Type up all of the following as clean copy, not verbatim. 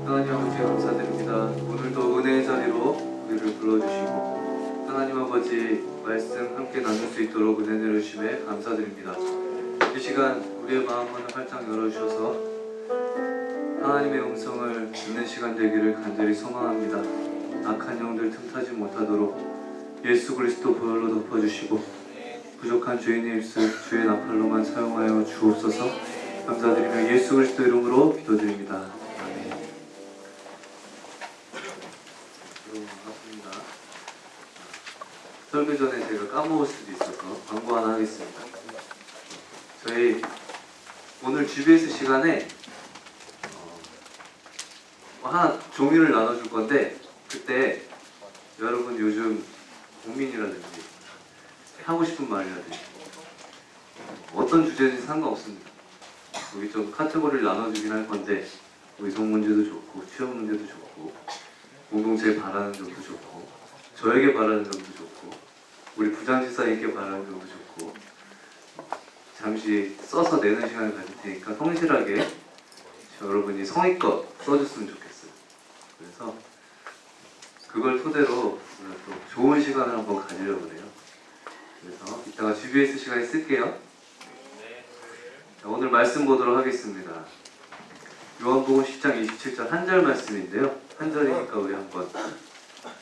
하나님 아버지 감사드립니다. 오늘도 은혜의 자리로 우리를 불러주시고 하나님 아버지 말씀 함께 나눌 수 있도록 은혜 내려주심에 감사드립니다. 이 시간 우리의 마음문을 활짝 열어주셔서 하나님의 음성을 듣는 시간 되기를 간절히 소망합니다. 악한 영들 틈타지 못하도록 예수 그리스도 보혈로 덮어주시고 부족한 죄인의 입술 주의 나팔로만 사용하여 주옵소서. 감사드리며 예수 그리스도 이름으로 기도드립니다. 반갑습니다. 설교 전에 제가 까먹을 수도 있어서 광고 하나 하겠습니다. 저희 오늘 GBS 시간에 하나 종이를 나눠줄 건데 그때 여러분 요즘 고민이라든지 하고 싶은 말이라든지 어떤 주제든지 상관없습니다. 여기 좀 카테고리를 나눠주긴 할 건데 의성 문제도 좋고 취업 문제도 좋고 공동체에 바라는 점도 좋고 저에게 바라는 점도 좋고 우리 부장지사에게 바라는 점도 좋고 잠시 써서 내는 시간을 가질 테니까 성실하게 여러분이 성의껏 써줬으면 좋겠어요. 그래서 그걸 토대로 오늘 또 좋은 시간을 한번 가지려고 해요. 그래서 이따가 GBS 시간에 쓸게요. 자, 오늘 말씀 보도록 하겠습니다. 요한복음 10장 27절 한 절 말씀인데요. 한 절이니까 우리 한번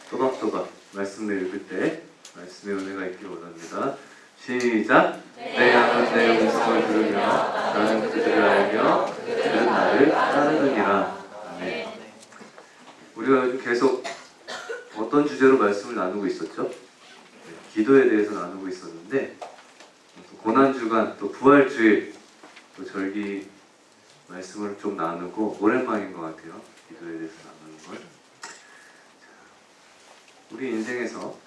또박또박 말씀을 읽을 때 말씀의 은혜가 있기를 원합니다. 시작! 내 양은 내 음성을 들으며 나는 그들을 알며 그들은 나를 따르느니라. 아멘. 우리가 요즘 계속 어떤 주제로 말씀을 나누고 있었죠? 기도에 대해서 나누고 있었는데 고난주간 또 부활주일 또 절기 말씀을 좀 나누고 오랜만인 것 같아요. 기도에 대해서 나누는 걸. 우리 인생에서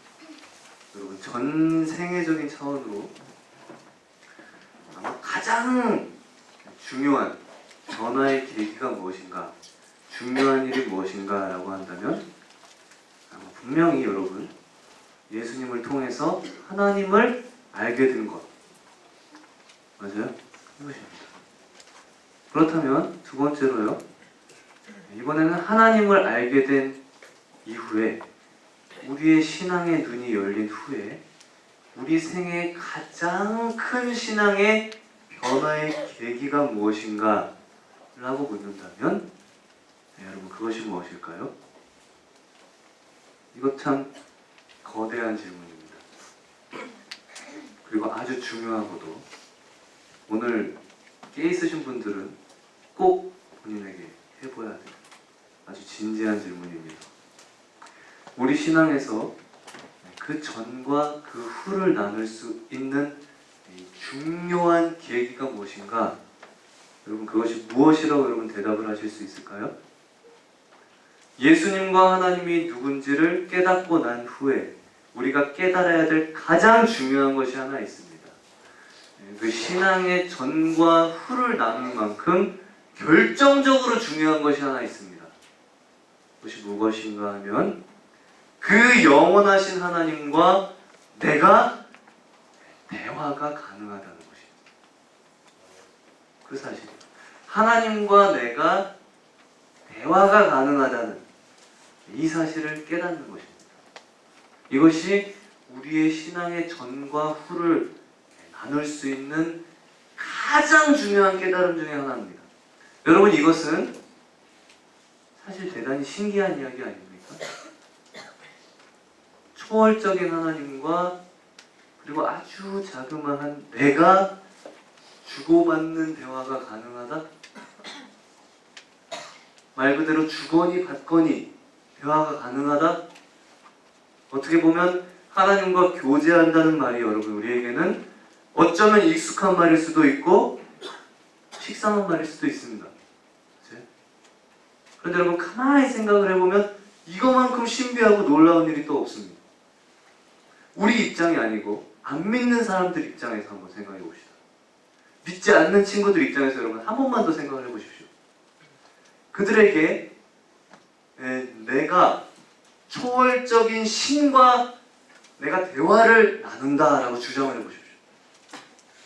여러분 전 세계적인 차원으로 아마 가장 중요한 변화의 계기가 무엇인가, 중요한 일이 무엇인가 라고 한다면 아마 분명히 여러분 예수님을 통해서 하나님을 알게 된 것 맞아요? 이것입니다. 그렇다면 두 번째로요, 이번에는 하나님을 알게 된 이후에 우리의 신앙의 눈이 열린 후에 우리 생애 가장 큰 신앙의 변화의 계기가 무엇인가 라고 묻는다면 여러분 그것이 무엇일까요? 이거 참 거대한 질문입니다. 그리고 아주 중요하고도 오늘 깨 있으신 분들은 꼭 본인에게 해봐야 돼요. 아주 진지한 질문입니다. 우리 신앙에서 그 전과 그 후를 나눌 수 있는 중요한 계기가 무엇인가? 여러분 그것이 무엇이라고 여러분 대답을 하실 수 있을까요? 예수님과 하나님이 누군지를 깨닫고 난 후에 우리가 깨달아야 될 가장 중요한 것이 하나 있습니다. 그 신앙의 전과 후를 나눌 만큼 결정적으로 중요한 것이 하나 있습니다. 그것이 무엇인가 하면 그 영원하신 하나님과 내가 대화가 가능하다는 것입니다. 그 사실 하나님과 내가 대화가 가능하다는 이 사실을 깨닫는 것입니다. 이것이 우리의 신앙의 전과 후를 나눌 수 있는 가장 중요한 깨달음 중에 하나입니다. 여러분 이것은 사실 대단히 신기한 이야기 아닙니까? 초월적인 하나님과 그리고 아주 자그마한 내가 주고받는 대화가 가능하다? 말 그대로 주거니 받거니 대화가 가능하다? 어떻게 보면 하나님과 교제한다는 말이 여러분 우리에게는 어쩌면 익숙한 말일 수도 있고 식상한 말일 수도 있습니다. 그치? 그런데 여러분 가만히 생각을 해보면 이거만큼 신비하고 놀라운 일이 또 없습니다. 우리 입장이 아니고 안 믿는 사람들 입장에서 한번 생각해 봅시다. 믿지 않는 친구들 입장에서 여러분 한 번만 더 생각을 해보십시오. 그들에게 내가 초월적인 신과 내가 대화를 나눈다라고 주장을 해보십시오.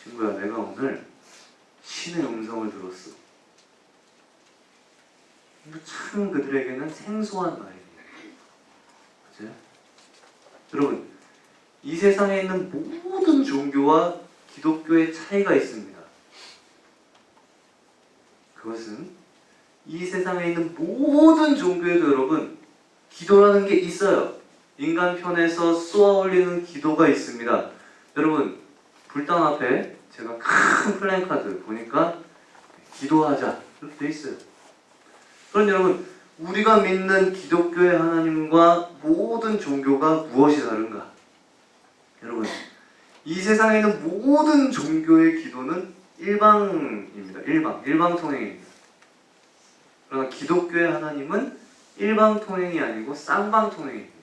친구야, 내가 오늘 신의 음성을 들었어. 참 그들에게는 생소한 말이에요. 맞아요? 여러분, 이 세상에 있는 모든 종교와 기독교의 차이가 있습니다. 그것은 이 세상에 있는 모든 종교에도 여러분 기도라는 게 있어요. 인간 편에서 쏘아 올리는 기도가 있습니다. 여러분, 불당 앞에 제가 큰 플랜카드 보니까 기도하자 이렇게 돼 있어요. 그럼 여러분, 우리가 믿는 기독교의 하나님과 모든 종교가 무엇이 다른가? 여러분, 이 세상에 있는 모든 종교의 기도는 일방입니다. 일방통행입니다. 그러나 기독교의 하나님은 일방통행이 아니고 쌍방통행입니다.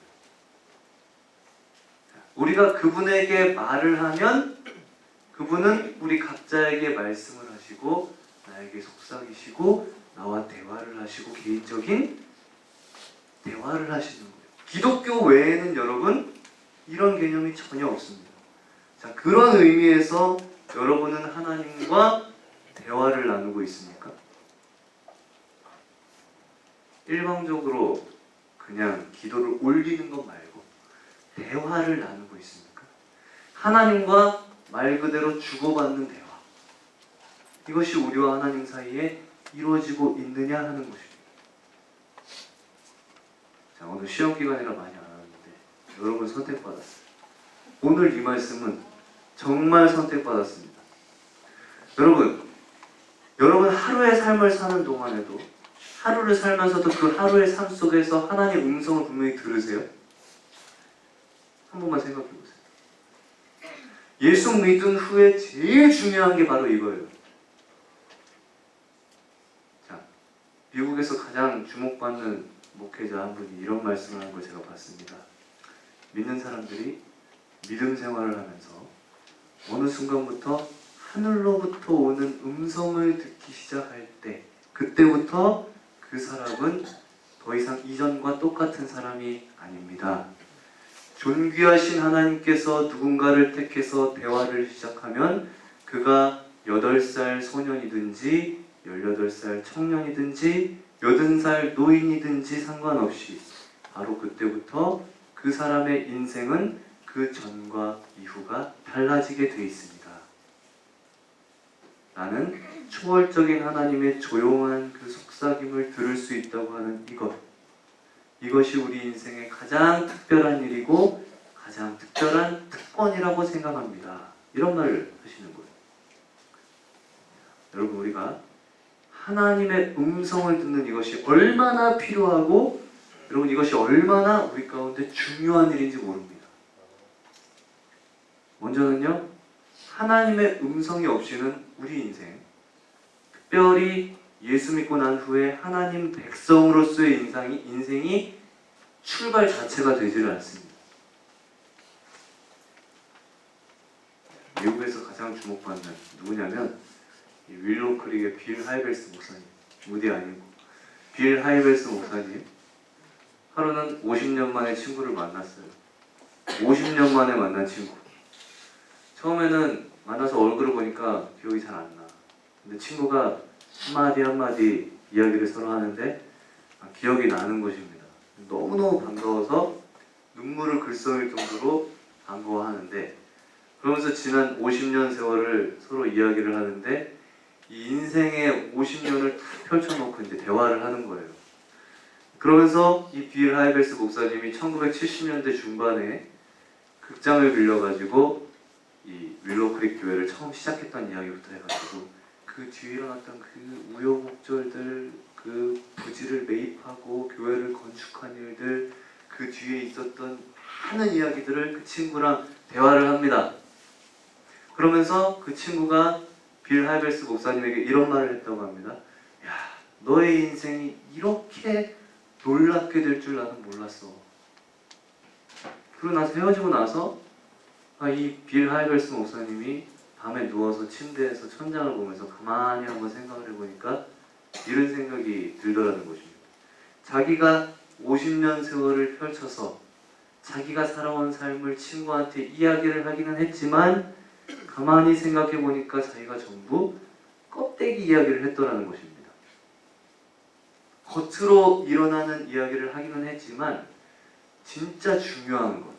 우리가 그분에게 말을 하면 그분은 우리 각자에게 말씀을 하시고 나에게 속삭이시고 나와 대화를 하시고 개인적인 대화를 하시는 거예요. 기독교 외에는 여러분 이런 개념이 전혀 없습니다. 자, 그런 의미에서 여러분은 하나님과 대화를 나누고 있습니까? 일방적으로 그냥 기도를 올리는 것 말고 대화를 나누고 있습니까? 하나님과 말 그대로 주고받는 대화. 이것이 우리와 하나님 사이에 이루어지고 있느냐 하는 것입니다. 자, 오늘 시험 기간이라 많이 안 하는데 여러분 선택받았어요. 오늘 이 말씀은 정말 선택받았습니다. 여러분 하루의 삶을 사는 동안에도 하루를 살면서도 그 하루의 삶 속에서 하나님의 음성을 분명히 들으세요? 한 번만 생각해 보세요. 예수 믿은 후에 제일 중요한 게 바로 이거예요. 자, 미국에서 가장 주목받는 목회자 한 분이 이런 말씀을 한 걸 제가 봤습니다. 믿는 사람들이 믿음 생활을 하면서 어느 순간부터 하늘로부터 오는 음성을 듣기 시작할 때 그때부터 그 사람은 더 이상 이전과 똑같은 사람이 아닙니다. 존귀하신 하나님께서 누군가를 택해서 대화를 시작하면 그가 8살 소년이든지 18살 청년이든지 80살 노인이든지 상관없이 바로 그때부터 그 사람의 인생은 그 전과 이후가 달라지게 되어 있습니다. 나는 초월적인 하나님의 조용한 그 속삭임을 들을 수 있다고 하는 이것이 우리 인생의 가장 특별한 일이고 가장 특별한 특권이라고 생각합니다. 이런 말을 하시는 거예요. 여러분, 우리가 하나님의 음성을 듣는 이것이 얼마나 필요하고 여러분 이것이 얼마나 우리 가운데 중요한 일인지 모릅니다. 먼저는요, 하나님의 음성이 없이는 우리 인생, 특별히 예수 믿고 난 후에 하나님 백성으로서의 인생이 출발 자체가 되지를 않습니다. 미국에서 가장 주목받는 누구냐면 윌로우 크릭의 빌 하이벨스 목사님, 무디 아니고 빌 하이벨스 목사님. 하루는 50년 만에 친구를 만났어요. 50년 만에 만난 친구. 처음에는 만나서 얼굴을 보니까 기억이 잘 안 나. 근데 친구가 한마디 이야기를 서로 하는데 기억이 나는 것입니다. 너무너무 반가워서 눈물을 글썽일 정도로 반가워하는데 그러면서 지난 50년 세월을 서로 이야기를 하는데 이 인생의 50년을 다 펼쳐놓고 이제 대화를 하는 거예요. 그러면서 이 빌 하이벨스 목사님이 1970년대 중반에 극장을 빌려가지고 이 윌로우 크릭 교회를 처음 시작했던 이야기부터 해가지고 그 뒤에 일어났던 그 우여곡절들, 그 부지를 매입하고 교회를 건축한 일들, 그 뒤에 있었던 많은 이야기들을 그 친구랑 대화를 합니다. 그러면서 그 친구가 빌 하이벨스 목사님에게 이런 말을 했다고 합니다. 야, 너의 인생이 이렇게 놀랍게 될 줄 나는 몰랐어. 그러고 나서 헤어지고 나서 이 빌 하이벨스 목사님이 밤에 누워서 침대에서 천장을 보면서 가만히 한번 생각을 해보니까 이런 생각이 들더라는 것입니다. 자기가 50년 세월을 펼쳐서 자기가 살아온 삶을 친구한테 이야기를 하기는 했지만 가만히 생각해 보니까 자기가 전부 껍데기 이야기를 했더라는 것입니다. 겉으로 일어나는 이야기를 하기는 했지만 진짜 중요한 것,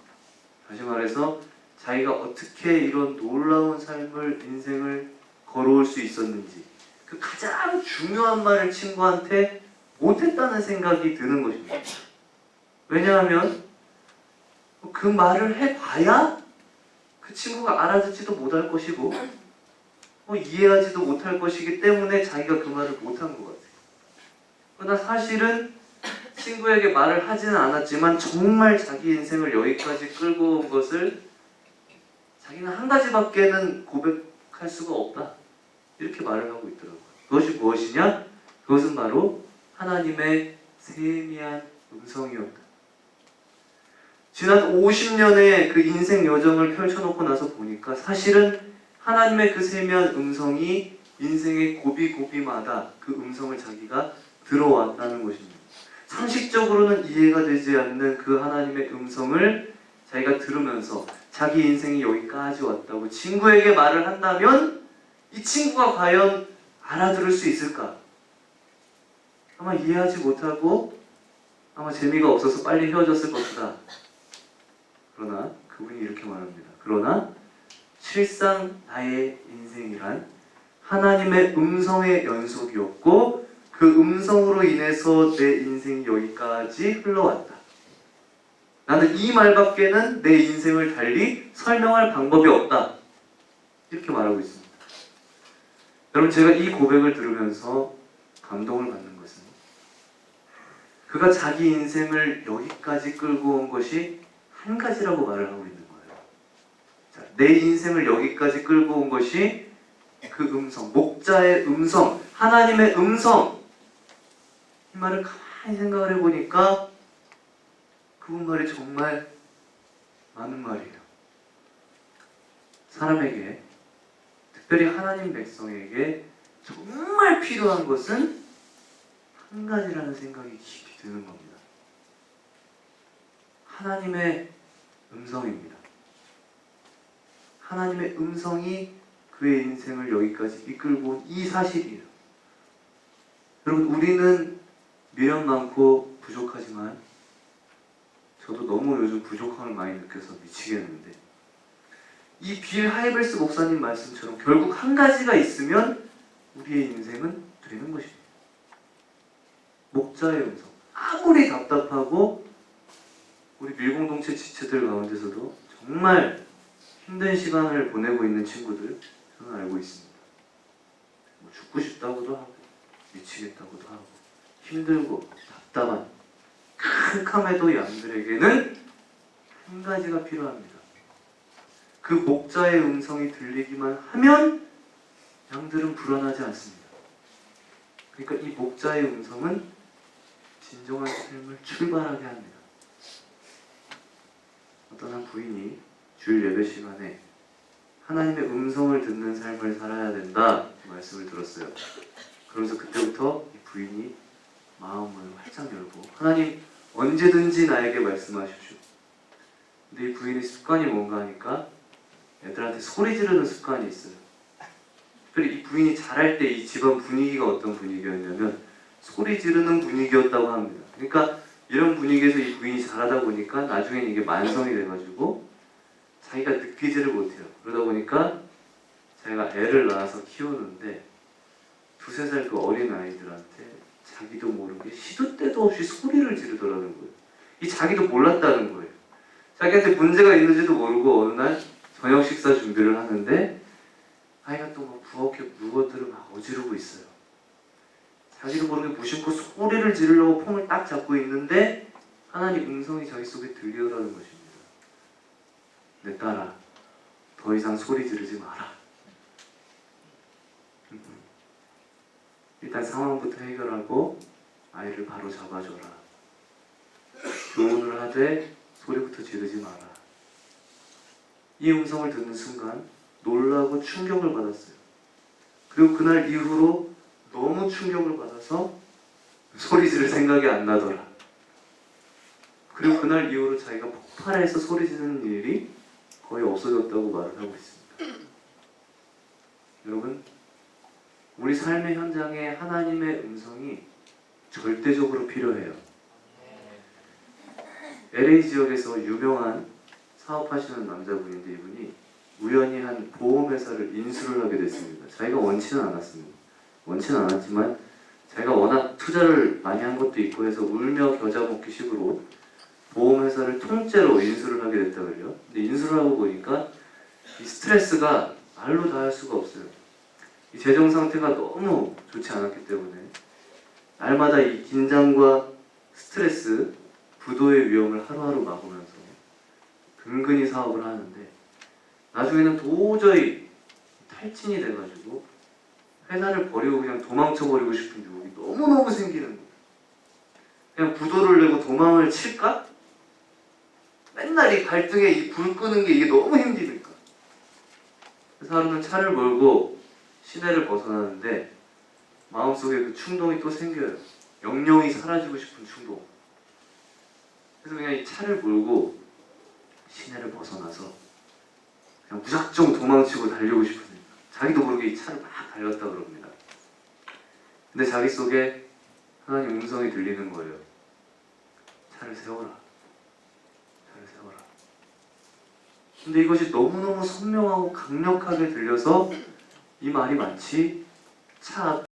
다시 말해서 자기가 어떻게 이런 놀라운 삶을, 인생을 걸어올 수 있었는지 그 가장 중요한 말을 친구한테 못했다는 생각이 드는 것입니다. 왜냐하면 그 말을 해봐야 그 친구가 알아듣지도 못할 것이고 이해하지도 못할 것이기 때문에 자기가 그 말을 못한 것 같아요. 그러나 사실은 친구에게 말을 하지는 않았지만 정말 자기 인생을 여기까지 끌고 온 것을 자기는 한 가지밖에는 고백할 수가 없다, 이렇게 말을 하고 있더라고요. 그것이 무엇이냐? 그것은 바로 하나님의 세미한 음성이었다. 지난 50년의 그 인생 여정을 펼쳐놓고 나서 보니까 사실은 하나님의 그 세미한 음성이 인생의 고비고비마다 그 음성을 자기가 들어왔다는 것입니다. 상식적으로는 이해가 되지 않는 그 하나님의 음성을 자기가 들으면서 자기 인생이 여기까지 왔다고 친구에게 말을 한다면 이 친구가 과연 알아들을 수 있을까? 아마 이해하지 못하고 아마 재미가 없어서 빨리 헤어졌을 것이다. 그러나 그분이 이렇게 말합니다. 그러나 실상 나의 인생이란 하나님의 음성의 연속이었고 그 음성으로 인해서 내 인생이 여기까지 흘러왔다. 나는 이 말밖에는 내 인생을 달리 설명할 방법이 없다. 이렇게 말하고 있습니다. 여러분, 제가 이 고백을 들으면서 감동을 받는 것은 그가 자기 인생을 여기까지 끌고 온 것이 한 가지라고 말을 하고 있는 거예요. 자, 내 인생을 여기까지 끌고 온 것이 그 음성, 목자의 음성, 하나님의 음성. 이 말을 가만히 생각을 해보니까 그분 말이 정말 맞는 말이에요. 사람에게, 특별히 하나님 백성에게 정말 필요한 것은 한 가지라는 생각이 깊이 드는 겁니다. 하나님의 음성입니다. 하나님의 음성이 그의 인생을 여기까지 이끌고 온 이 사실이에요. 여러분, 우리는 미련 많고 부족하지만 저도 너무 요즘 부족함을 많이 느껴서 미치겠는데 이 빌 하이벨스 목사님 말씀처럼 결국 한 가지가 있으면 우리의 인생은 되는 것입니다. 목자의 음성. 아무리 답답하고 우리 밀공동체 지체들 가운데서도 정말 힘든 시간을 보내고 있는 친구들 저는 알고 있습니다. 뭐 죽고 싶다고도 하고 미치겠다고도 하고 힘들고 답답한 캄캄해도 양들에게는 한 가지가 필요합니다. 그 목자의 음성이 들리기만 하면 양들은 불안하지 않습니다. 그러니까 이 목자의 음성은 진정한 삶을 출발하게 합니다. 어떤 한 부인이 주일 예배 시간에 하나님의 음성을 듣는 삶을 살아야 된다 말씀을 들었어요. 그러면서 그때부터 이 부인이 마음을 활짝 열고 하나님 언제든지 나에게 말씀하십시오. 근데 이 부인의 습관이 뭔가 하니까 애들한테 소리 지르는 습관이 있어요. 특별히 이 부인이 자랄 때 이 집안 분위기가 어떤 분위기였냐면 소리 지르는 분위기였다고 합니다. 그러니까 이런 분위기에서 이 부인이 자라다 보니까 나중엔 이게 만성이 돼가지고 자기가 느끼지를 못해요. 그러다 보니까 자기가 애를 낳아서 키우는데 2~3살 그 어린 아이들한테 자기도 모르게 시도 때도 없이 소리를 지르더라는 거예요. 이 자기도 몰랐다는 거예요. 자기한테 문제가 있는지도 모르고 어느 날 저녁 식사 준비를 하는데 아이가 또 막 부엌에 물건들을 막 어지르고 있어요. 자기도 모르게 무심코 소리를 지르려고 폼을 딱 잡고 있는데 하나님 음성이 자기 속에 들리더라는 것입니다. 내 딸아, 더 이상 소리 지르지 마라. 일단 상황부터 해결하고 아이를 바로 잡아줘라. 교훈을 하되 소리부터 지르지 마라. 이 음성을 듣는 순간 놀라고 충격을 받았어요. 그리고 그날 이후로 너무 충격을 받아서 소리 지를 생각이 안 나더라. 그리고 그날 이후로 자기가 폭발해서 소리 지르는 일이 거의 없어졌다고 말을 하고 있습니다. 여러분, 우리 삶의 현장에 하나님의 음성이 절대적으로 필요해요. LA 지역에서 유명한 사업하시는 남자분인데 이분이 우연히 한 보험회사를 인수를 하게 됐습니다. 자기가 원치는 않았습니다. 원치는 않았지만 자기가 워낙 투자를 많이 한 것도 있고 해서 울며 겨자 먹기 식으로 보험회사를 통째로 인수를 하게 됐다고요. 근데 인수를 하고 보니까 이 스트레스가 말로 다 할 수가 없어요. 이 재정 상태가 너무 좋지 않았기 때문에 날마다 이 긴장과 스트레스, 부도의 위험을 하루하루 막으면서 근근히 사업을 하는데 나중에는 도저히 탈진이 돼가지고 회사를 버리고 그냥 도망쳐버리고 싶은 유혹이 너무너무 생기는 거예요. 그냥 부도를 내고 도망을 칠까? 맨날 이 갈등에 이 불 끄는 게 이게 너무 힘드니까. 그래서 하루는 차를 몰고 시내를 벗어나는데 마음속에 그 충동이 또 생겨요. 영영이 사라지고 싶은 충동. 그래서 그냥 이 차를 몰고 시내를 벗어나서 그냥 무작정 도망치고 달리고 싶으니까 자기도 모르게 이 차를 막 달렸다 그럽니다. 근데 자기 속에 하나님 음성이 들리는 거예요. 차를 세워라. 차를 세워라. 근데 이것이 너무너무 선명하고 강력하게 들려서 이 말이 마치 차